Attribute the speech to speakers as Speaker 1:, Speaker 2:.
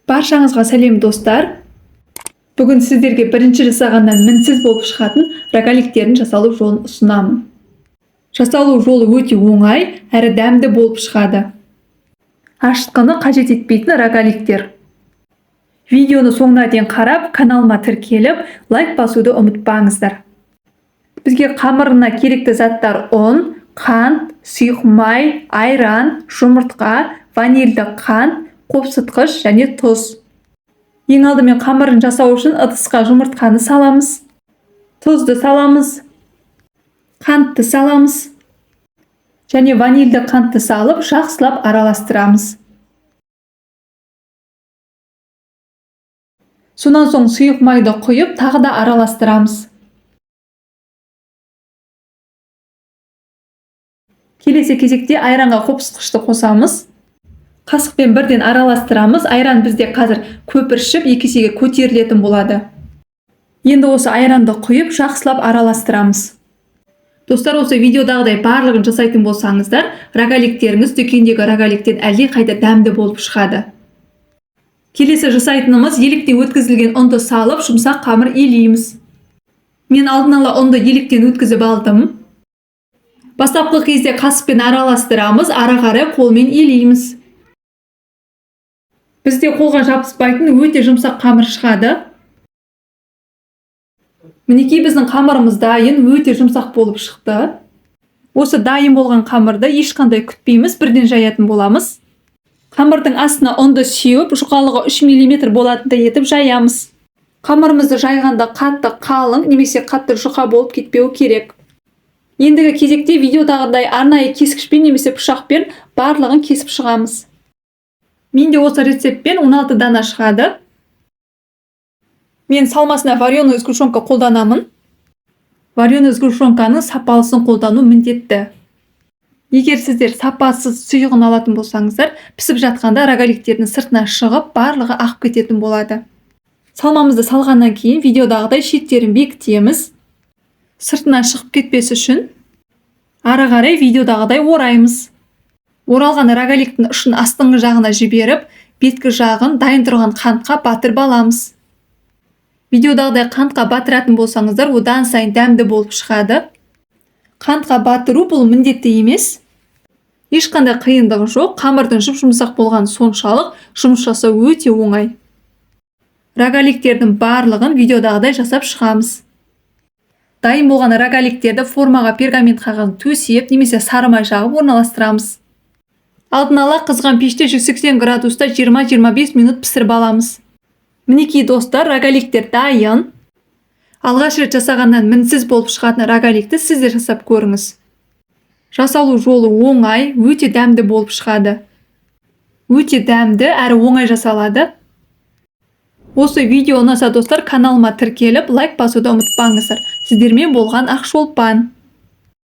Speaker 1: Баршаңызға сәлем достар. Бүгін сіздерге бірінші жасағаннан мінсіз болып шығатын рогаликтердің жасалу жолын ұсынамын. Жасалу жолы өте оңай әрі дәмді болып шығады. Ашытқыны қажет етпейтін рогаликтер. Видеоны соңына дейін қарап, каналыма тіркеліп, лайк басуды ұмытпаңыздар. Бізге қамырына керекті заттар ұн, қант, сұйық май, айран, жұмыртқа, ванильді қант, қопсытқыш және тұз. Ең алдымен қамырын жасау үшін ыдысқа жұмыртқаны саламыз. Тұзды саламыз. Қантты саламыз. Және ванильді қантты салып, жақсылап араластырамыз. Сонан соң сұйық майды құйып, тағы да араластырамыз. Келесі кезекте айранға қопсытқышты қосамыз. Қасықпен бірден араластырамыз. Айран бізде қазір көпіршіп, екі есеге көтерілетін болады. Енді осы айранды құйып, жақсылап араластырамыз. Достар, осы видеодағыдай барлығын жасайтын болсаңыздар, рогаликтеріңіз дүкендегі рогаликтен әлде қайда дәмді болып шығады. Келесі жасайтынымыз еліктен өткізілген ұнды салып, жұмсақ қамыр илейміз. Мен алдын ала ұнды еліктен өткізіп алдым. Бастапқы кезде қасықпен араластырамыз, ары қарай қолмен илейміз. Бізде қолға жабыспайтын өте жұмсақ қамыр шығады. Мінекей біздің қамырымыз дайын, өте жұмсақ болып шықты. Осы дайын болған қамырды ешқандай күтпейміз, бірден жаятын боламыз. Қамырдың астына ұнды сеуіп, жұқалығы 3 мм болатындай етіп жаямыз. Қамырымызды жайғанда қатты қалың немесе қатты жұқа болып кетпеуі керек. Ендігі кезекте видеодағыдай арнайы кескішпен немесе пышақпен барлығын кесіп шығамыз. Менде осы рецептпен 16 дана шығады. Мен салмасына вареную сгущенка қолданамын. Вареную сгущенканың сапалысын қолдану міндетті. Егер сіздер сапасыз сұйығын алатын болсаңыздар, пісіп жатқанда рогаликтердің сыртына шығып, барлығы ағып кететін болады. Салмамызды салғаннан кейін видеодағыдай шеттерін бекітеміз. Сыртынан шығып кетпес үшін ары қарай видеодағыдай ораймыз. Оралған рогаликтің ұшын астыңғы жағына жіберіп, беткі жағын дайын тұрған қантқа батырып аламыз. Видеодағыдай қантқа батыратын болсаңыздар, одан сайын дәмді болып шығады. Қантқа батыру бұл міндетті емес. Ешқандай қиындығы жоқ, қамырдың жұп-жұмсақ болған соншалық жұмыс жасау өте оңай. Рогаликтердің барлығын видеодағыдай жасап шығамыз. Дайын болған рогаликтерді формаға пергамент қағазын төсеп, немесе сары май жағып орналастырамыз. Алдын ала қызған пеште 180 градуста 20-25 минут пісіріп аламыз. Мінекей достар, рогаликтер дайын. Алғаш рет жасағаннан мінсіз болып шығатын рогаликті сіздер жасап көріңіз. Жасалу жолы оңай, өте дәмді болып шығады. Өте дәмді әрі оңай жасалады. Осы видео ұнаса достар, каналыма тіркеліп, лайк басуды ұмытпаңыздар. Сіздермен болған Ақшолпан.